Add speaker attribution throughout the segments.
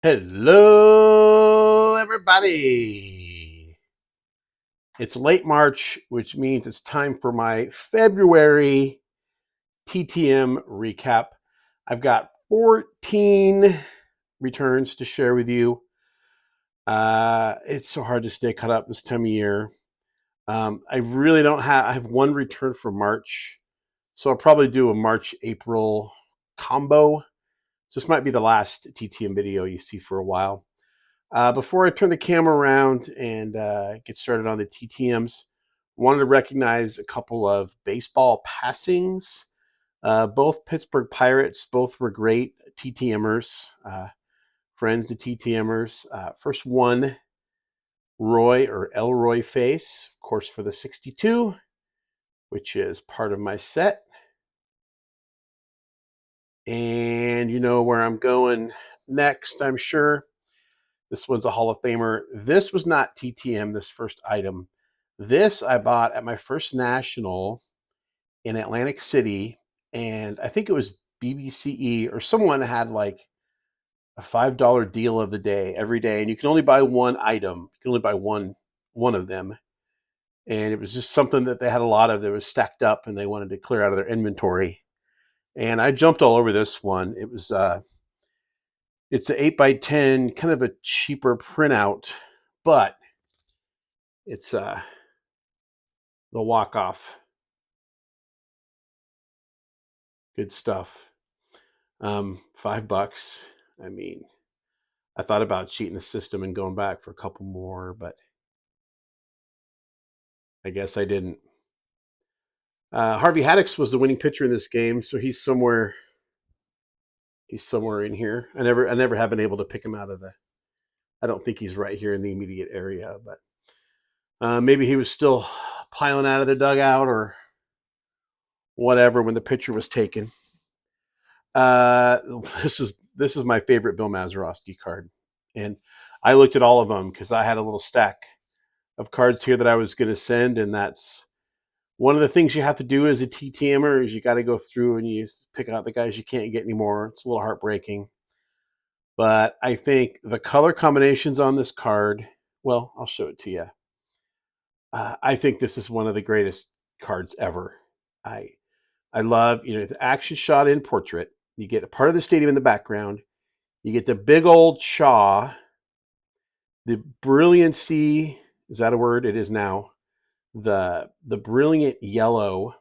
Speaker 1: Hello, everybody. It's late March, which means it's time for my February TTM recap. I've got 14 returns to share with you. It's so hard to stay caught up this time of year. I really don't have, I have one return for March. So I'll probably do a March April combo. So this might be the last TTM video you see for a while. Before I turn the camera around and get started on the TTMs, wanted to recognize a couple of baseball passings. Both Pittsburgh Pirates, both were great TTMers, friends to TTMers. First one, Roy or Elroy Face, of course, for the 62, which is part of my set. And you know where I'm going next, I'm sure. This one's a Hall of Famer. This was not TTM, this first item. This I bought at my first national in Atlantic City, and I think it was BBCE or someone had like a $5 deal of the day every day, and you can only buy one item. You can only buy one of them. And it was just something that they had a lot of that was stacked up and they wanted to clear out of their inventory. And I jumped all over this one. It's an 8x10, kind of a cheaper printout, but it's the walk off. Good stuff. $5. I mean, I thought about cheating the system and going back for a couple more, but I guess I didn't. Harvey Haddix was the winning pitcher in this game, so he's somewhere in here. I never have been able to pick him out of the. I don't think he's right here in the immediate area, but maybe he was still piling out of the dugout or whatever when the pitcher was taken. Uh, this is my favorite Bill Mazeroski card, and I looked at all of them because I had a little stack of cards here that I was going to send, and that's one of the things you have to do as a TTMer is you got to go through and you pick out the guys you can't get anymore. It's a little heartbreaking, but I think the color combinations on this card. Well, I'll show it to you. I think this is one of the greatest cards ever. I I love, the action shot in portrait. You get a part of the stadium in the background. You get the big old Shaw, the brilliancy. Is that a word? It is now. The brilliant yellow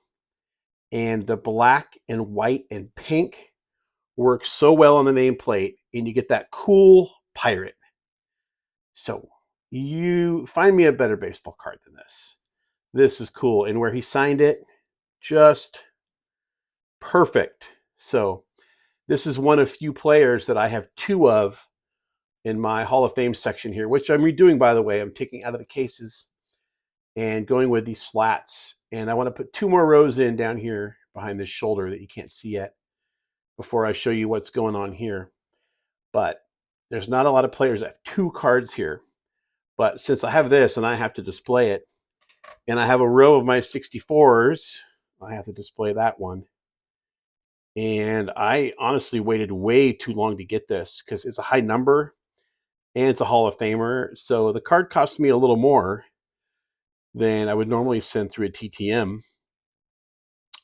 Speaker 1: and the black and white and pink work so well on the nameplate, and you get that cool pirate. So you find me a better baseball card than this. This is cool, and where he signed it, just perfect. So this is one of few players that I have two of in my Hall of Fame section here, which I'm redoing, by the way. I'm taking out of the cases and going with these slats. And I want to put two more rows in down here behind this shoulder that you can't see yet before I show you what's going on here. But there's not a lot of players that have two cards here. But since I have this and I have to display it, and I have a row of my 64s, I have to display that one. And I honestly waited way too long to get this because it's a high number and it's a Hall of Famer. So the card cost me a little more than I would normally send through a TTM.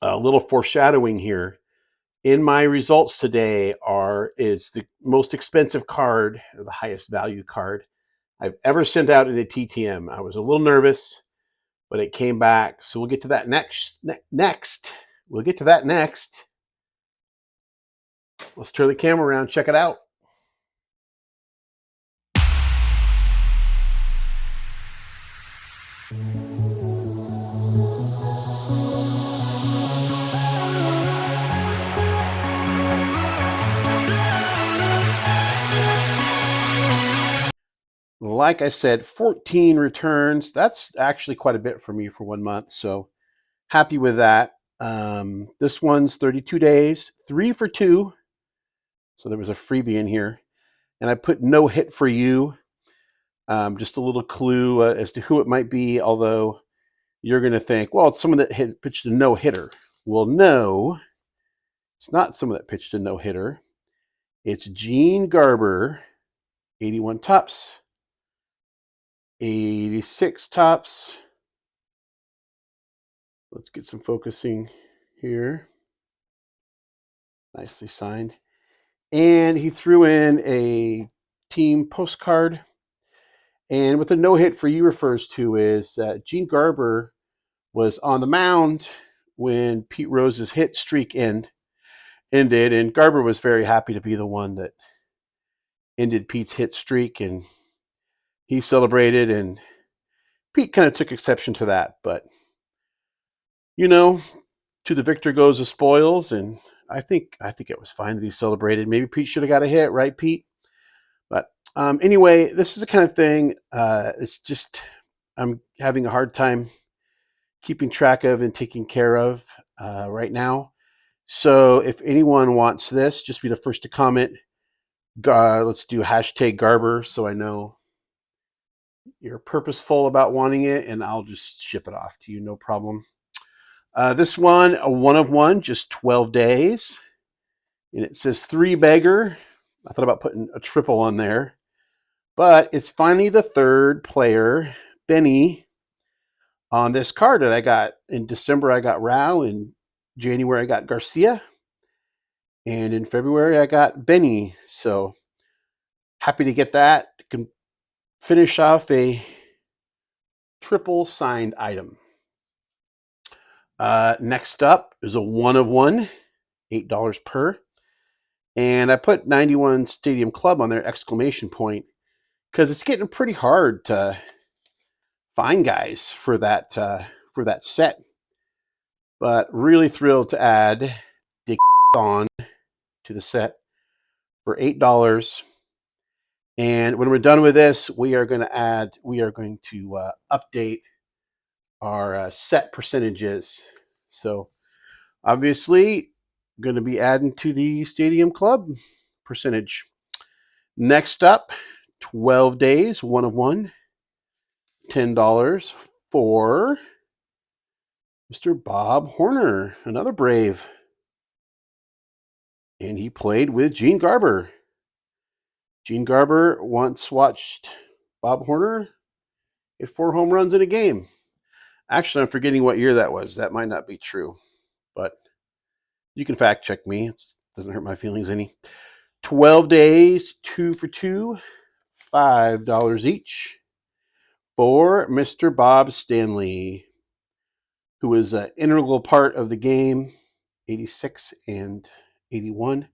Speaker 1: A little foreshadowing here. In my results today is the most expensive card, or the highest value card I've ever sent out in a TTM. I was a little nervous, but it came back. So we'll get to that next. We'll get to that next. Let's turn the camera around. Check it out. Like I said, 14 returns. That's actually quite a bit for me for 1 month. So happy with that. This one's 32 days, 3 for 2. So there was a freebie in here. And I put no hit for you. Just a little clue as to who it might be, although you're going to think, well, it's someone that pitched a no-hitter. Well, no, it's not someone that pitched a no-hitter. It's Gene Garber, 81 Topps, 86 Topps. Let's get some focusing here. Nicely signed. And he threw in a team postcard. And what the no hit for you refers to is Gene Garber was on the mound when Pete Rose's hit streak ended, and Garber was very happy to be the one that ended Pete's hit streak, and he celebrated, and Pete kind of took exception to that, but to the victor goes the spoils, and I think it was fine that he celebrated. Maybe Pete should have got a hit, right, Pete? But anyway, this is the kind of thing. It's just I'm having a hard time keeping track of and taking care of right now. So if anyone wants this, just be the first to comment. Let's do hashtag Garber so I know you're purposeful about wanting it, and I'll just ship it off to you, no problem. This one, a 1 of 1, just 12 days. And it says 3 bagger. I thought about putting a triple on there. But it's finally the 3rd player, Benny, on this card that I got. In December, I got Rao. In January, I got Garcia. And in February, I got Benny. So happy to get that. Can finish off a triple signed item. Next up is a 1 of 1, $8 per. And I put 91 Stadium Club on there, exclamation point, because it's getting pretty hard to find guys for that set. But really thrilled to add Dick on to the set for $8. And when we're done with this, we are going to update our set percentages. So obviously going to be adding to the Stadium Club percentage. Next up, 12 days, 1 of 1, $10 for Mr. Bob Horner, another Brave. And he played with Gene Garber. Gene Garber once watched Bob Horner hit 4 home runs in a game. Actually, I'm forgetting what year that was. That might not be true, but you can fact check me. It doesn't hurt my feelings any. 12 days, 2 for 2, $5 each for Mr. Bob Stanley, who was an integral part of the game, 86 and 81,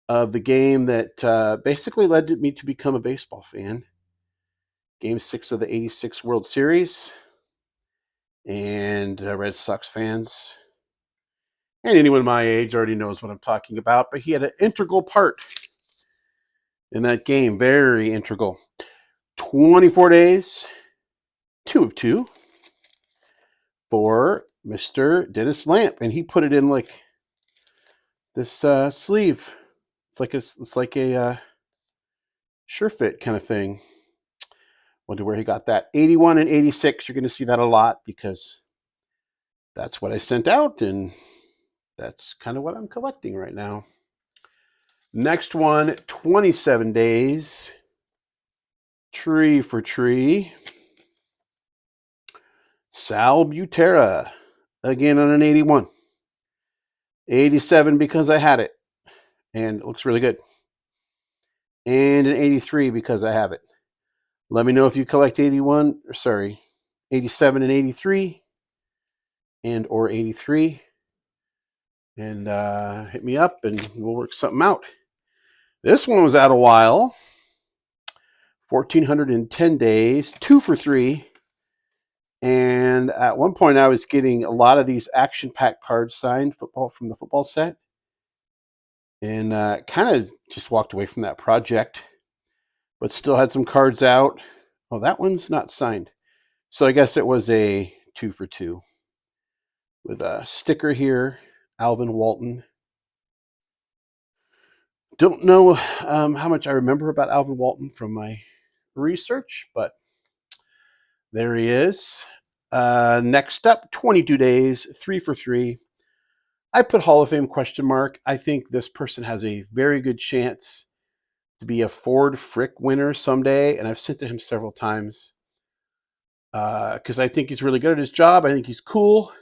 Speaker 1: of the game that basically led me to become a baseball fan. Game 6 of the 86 World Series. And Red Sox fans and anyone my age already knows what I'm talking about, but he had an integral part in that game, very integral. 24 days, 2 of 2 for Mr. Dennis Lamp, and he put it in like this sleeve. It's like a sure fit kind of thing. Wonder where he got that. 81 and 86, you're going to see that a lot because that's what I sent out, and that's kind of what I'm collecting right now. Next one, 27 days, tree for tree. Sal Butera, again on an 81. 87 because I had it, and it looks really good. And an 83 because I have it. Let me know if you collect 87 and 83, and or 83. And hit me up, and we'll work something out. This one was out a while. 1,410 days, 2 for 3. And at one point, I was getting a lot of these action-packed cards signed from the football set, and kind of just walked away from that project, but still had some cards out. Oh, that one's not signed. So I guess it was a 2 for 2 with a sticker here, Alvin Walton. Don't know how much I remember about Alvin Walton from my research, but there he is. Next up, 22 days, 3 for 3. I put Hall of Fame question mark. I think this person has a very good chance to be a Ford Frick winner someday, and I've sent to him several times because I think he's really good at his job. I think he's cool,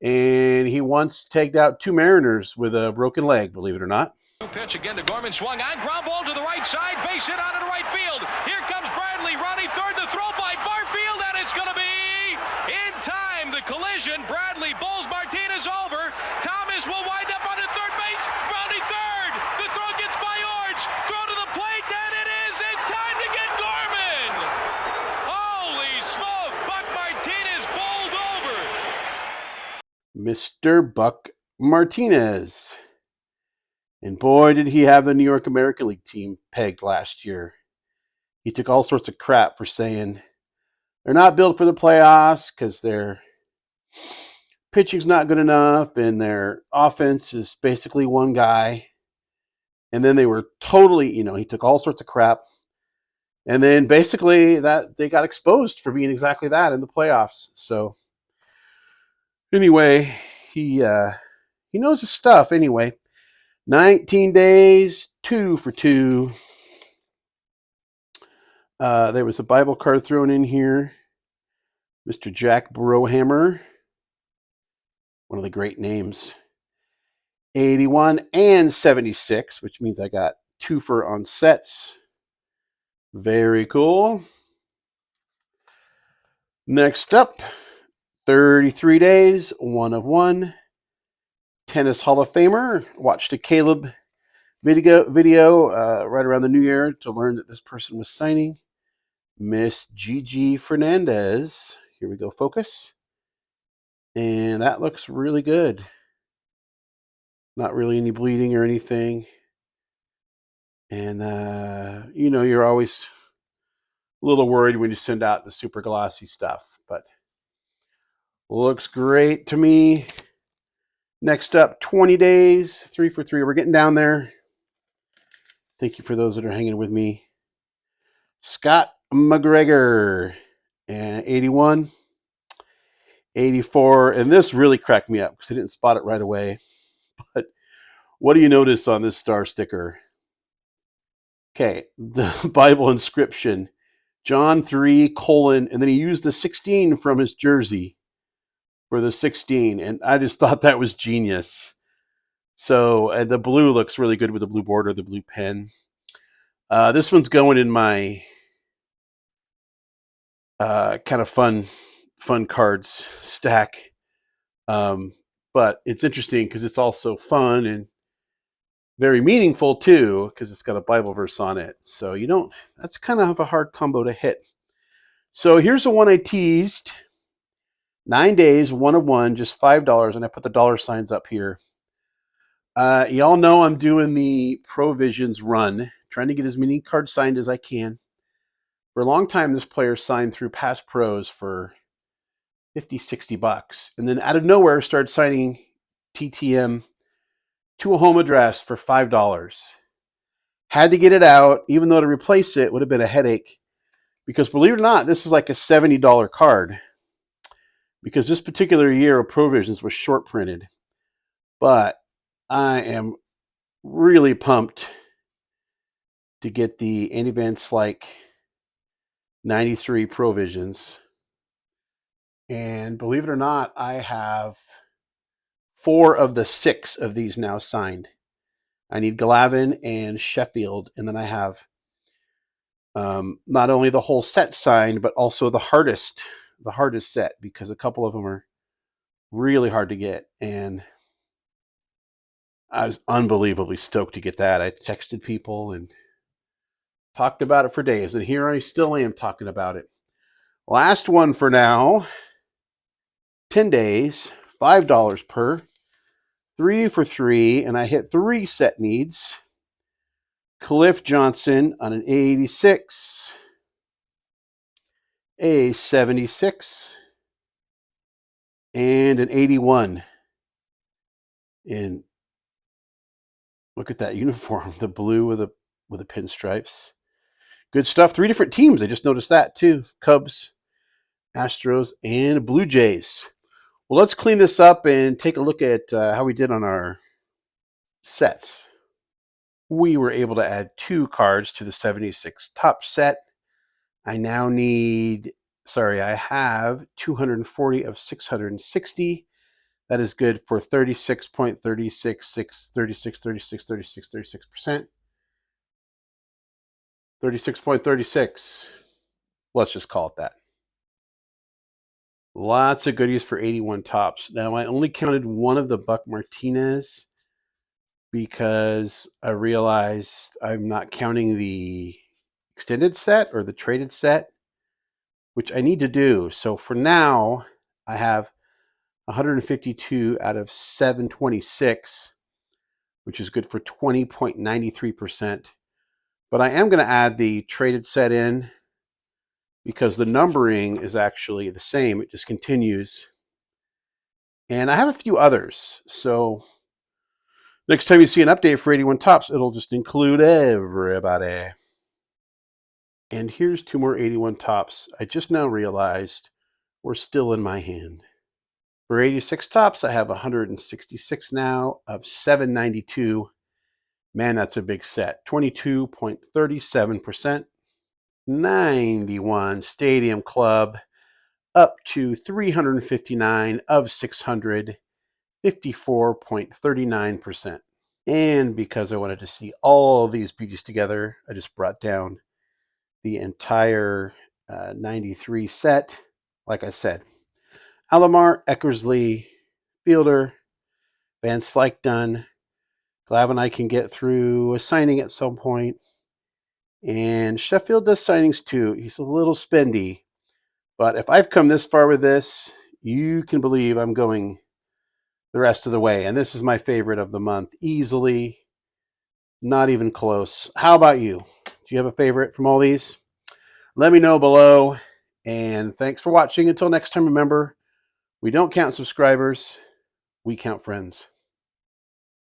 Speaker 1: and he once tagged out 2 Mariners with a broken leg, believe it or not.
Speaker 2: Pitch again to Gorman, swung on, ground ball to the right side, base hit out into right field. Here comes Bradley, rounding third, the throw by Barfield, and it's going to be in time. The collision, Bradley bowls Martinez over. Thomas will wind up on the third base, rounding third. The throw gets by Orch, throw to the plate, and it is in time to get Gorman. Holy smoke, Buck Martinez bowled over.
Speaker 1: Mr. Buck Martinez. And boy, did he have the New York American League team pegged last year. He took all sorts of crap for saying they're not built for the playoffs because their pitching's not good enough and their offense is basically one guy. And then they were totally, he took all sorts of crap. And then basically that they got exposed for being exactly that in the playoffs. So anyway, he knows his stuff anyway. 19 days, 2 for 2. There was a Bible card thrown in here. Mr. Jack Brohammer, one of the great names. 81 and 76, which means I got 2 for on sets. Very cool. Next up, 33 days, 1 of 1. Tennis Hall of Famer. Watched a Caleb video right around the New Year to learn that this person was signing. Miss Gigi Fernandez. Here we go, focus. And that looks really good. Not really any bleeding or anything. And, you're always a little worried when you send out the super glossy stuff. But looks great to me. Next up, 20 days, 3 for 3. We're getting down there. Thank you for those that are hanging with me. Scott McGregor, and 81, 84. And this really cracked me up because I didn't spot it right away. But what do you notice on this star sticker? Okay, the Bible inscription, John 3, and then he used the 16 from his jersey for the 16. And I just thought that was genius. So the blue looks really good with the blue border, the blue pen. This one's going in my kind of fun cards stack. But it's interesting because it's also fun and very meaningful too, because it's got a Bible verse on it. So that's kind of a hard combo to hit. So here's the one I teased. 9 days, 1 of 1, just $5, and I put the dollar signs up here. Y'all know I'm doing the Provisions run, trying to get as many cards signed as I can. For a long time, this player signed through past pros for $50, $60. And then out of nowhere, started signing TTM to a home address for $5. Had to get it out, even though to replace it would have been a headache. Because believe it or not, this is like a $70 card. Because this particular year of Provisions was short printed. But I am really pumped to get the Andy Van Slyke 93 Provisions. And believe it or not, I have 4 of the 6 of these now signed. I need Glavine and Sheffield, and then I have not only the whole set signed, but also the hardest set, because a couple of them are really hard to get. And I was unbelievably stoked to get that. I texted people and talked about it for days, and here I still am talking about it. Last one for now. 10 days, $5 per, 3 for 3, and I hit 3 set needs. Cliff Johnson on an 86, a 76, and an 81. And look at that uniform, the blue with the pinstripes. Good stuff. 3 different teams. I just noticed that too. Cubs, Astros, and Blue Jays. Well, let's clean this up and take a look at how we did on our sets. we were able to add 2 cards to the 76 top set. I now need, I have 240 of 660. That is good for 36.36, 36%. 36.36. Let's just call it that. Lots of goodies for 81 tops. Now, I only counted one of the Buck Martinez because I realized I'm not counting the extended set or the traded set, which I need to do. So for now, I have 152 out of 726, which is good for 20.93%. But I am going to add the traded set in because the numbering is actually the same. It just continues. And I have a few others. So next time you see an update for 81 tops, it'll just include everybody. And here's 2 more 81 tops. I just now realized were still in my hand. For 86 tops, I have 166 now of 792. Man, that's a big set. 22.37%. 91 Stadium Club up to 359 of 600. 54.39%. And because I wanted to see all of these beauties together, I just brought down the entire 93 set. Like I said, Alomar, Eckersley, Fielder, Van Slyke done. Glavine I can get through a signing at some point. And Sheffield does signings too. He's a little spendy. But if I've come this far with this, you can believe I'm going the rest of the way. And this is my favorite of the month. Easily. Not even close. How about you? Do you have a favorite from all these? Let me know below. And thanks for watching. Until next time, remember, we don't count subscribers. We count friends.